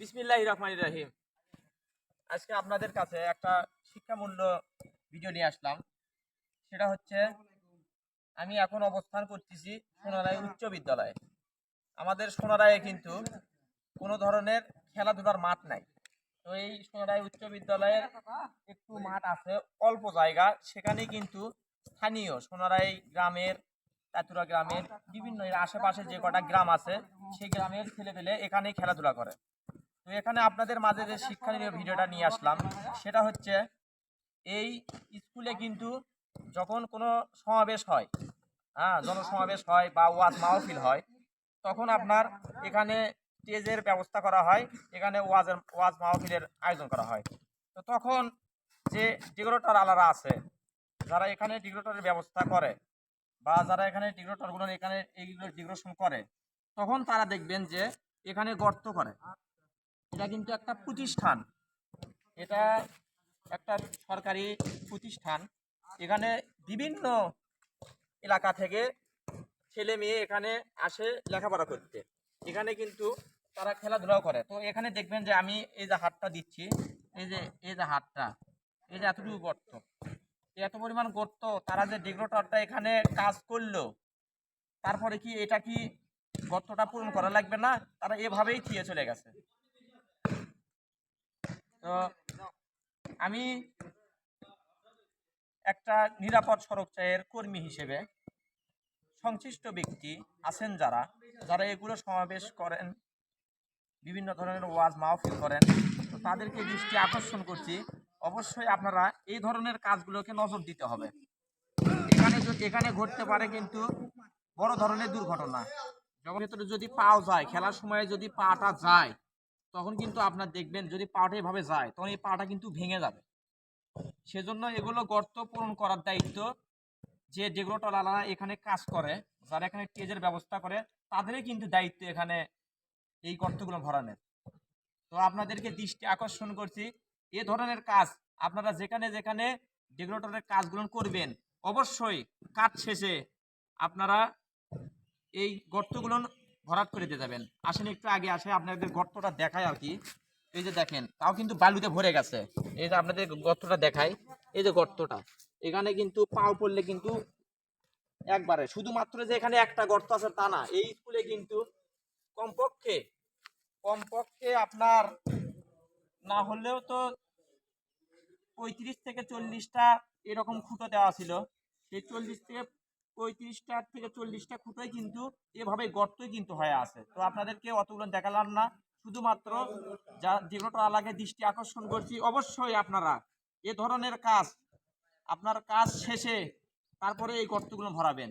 বিসমিল্লাহির রহমানির রহিম। আজকে আপনাদের কাছে একটা শিক্ষামূল্য ভিডিও নিয়ে আসলাম। সেটা হচ্ছে, আমি এখন অবস্থান করতেছি সোনারায় উচ্চ বিদ্যালয়ে। আমাদের সোনারায়ে কিন্তু কোনো ধরনের খেলাধুলার মাঠ নাই। তো এই সোনারায় উচ্চ বিদ্যালয়ের একটু মাঠ আছে, অল্প জায়গা, সেখানে কিন্তু স্থানীয় সোনারাই গ্রামের, তাতুরা গ্রামের বিভিন্ন এর আশেপাশে যে কটা গ্রাম আছে সেই গ্রামের ছেলেপেলে এখানেই খেলাধুলা করে। তো এখানে আপনাদের মাঝে যে শিক্ষণীয় ভিডিওটা নিয়ে আসলাম সেটা হচ্ছে, এই স্কুলে কিন্তু যখন কোনো সমাবেশ হয়, জনসমাবেশ হয় বা ওয়াজ মাহফিল হয়, তখন আপনার এখানে স্টেজের ব্যবস্থা করা হয়, এখানে ওয়াজ মাহফিলের আয়োজন করা হয়। তো তখন যে ডিগ্রোটার আলারা আছে, যারা এখানে ডিগ্রোটারের ব্যবস্থা করে বা যারা এখানে ডিগ্রোটারগুলো এখানে এইগুলো ডিগ্রেশন করে, তখন তারা দেখবেন যে এখানে গর্ত করে। এটা কিন্তু একটা প্রতিষ্ঠান, এটা একটা সরকারি প্রতিষ্ঠান। এখানে বিভিন্ন এলাকা থেকে ছেলে মেয়ে এখানে আসে লেখাপড়া করতে। এখানে কিন্তু তারা খেলাধুলাও করে। তো এখানে দেখবেন যে আমি এই যে হাতটা দিচ্ছি, এই যে হাতটা, এই যে এতটুকু গর্ত, এত পরিমাণ গর্ত, তারা যে ডিগ্রোটারটা এখানে কাজ করলো, তারপরে কি এটা কি গর্তটা পূরণ করা লাগবে না? তারা এভাবেই থিয়ে চলে গেছে। তো আমি একটা নিরাপদ সড়ক চায়ের কর্মী হিসেবে, সংশ্লিষ্ট ব্যক্তি আছেন যারা যারা এগুলো সমাবেশ করেন, বিভিন্ন ধরনের ওয়াজ মাহফিল করেন, তো তাদেরকে দৃষ্টি আকর্ষণ করছি, অবশ্যই আপনারা এই ধরনের কাজগুলোকে নজর দিতে হবে। এখানে ঘটতে পারে কিন্তু বড় ধরনের দুর্ঘটনা। যখন ভেতরে যদি পাও যায়, খেলার সময় যদি পাটা যায়, তখন কিন্তু আপনার দেখবেন যদি পাটা এভাবে যায়, তখন এই পাটা কিন্তু ভেঙে যাবে। সেজন্য এগুলো গর্ত পূরণ করার দায়িত্ব যে ডিগ্রোটালারা এখানে কাজ করে, যারা এখানে স্টেজের ব্যবস্থা করে, তাদেরই কিন্তু দায়িত্ব এখানে এই গর্তগুলো ভরানোর। তো আপনাদেরকে দৃষ্টি আকর্ষণ করছি, এ ধরনের কাজ আপনারা যেখানে যেখানে ডিগ্রোটারের কাজগুলো করবেন, অবশ্যই কাজ শেষে আপনারা এই গর্তগুলো ভরাট করে দিয়ে যাবেন। আসেন একটু আগে আসে আপনাদের গর্তটা দেখায় আর কি। এই যে দেখেন, তাও কিন্তু বালুতে ভরে গেছে। এই যে আপনাদের গর্তটা দেখায়, এই যে গর্তটা, এখানে কিন্তু পাও পড়লে কিন্তু একবারে, শুধুমাত্র যে এখানে একটা গর্ত আছে তা না, এই স্কুলে কিন্তু কমপক্ষে কমপক্ষে আপনার না হলেও তো 35 থেকে 40টা এরকম খুঁটো দেওয়া ছিল। সেই 40 থেকে 35টা থেকে 40টা খুঁটোই কিন্তু এভাবে গর্তই কিন্তু হয়ে আছে। তো আপনাদেরকে অতগুলো দেখালাম না, শুধুমাত্র যা যেগুলো আলাকে দৃষ্টি আকর্ষণ করছি, অবশ্যই আপনারা এ ধরনের কাজ আপনার কাজ শেষে তারপরে এই গর্তগুলো ভরাবেন।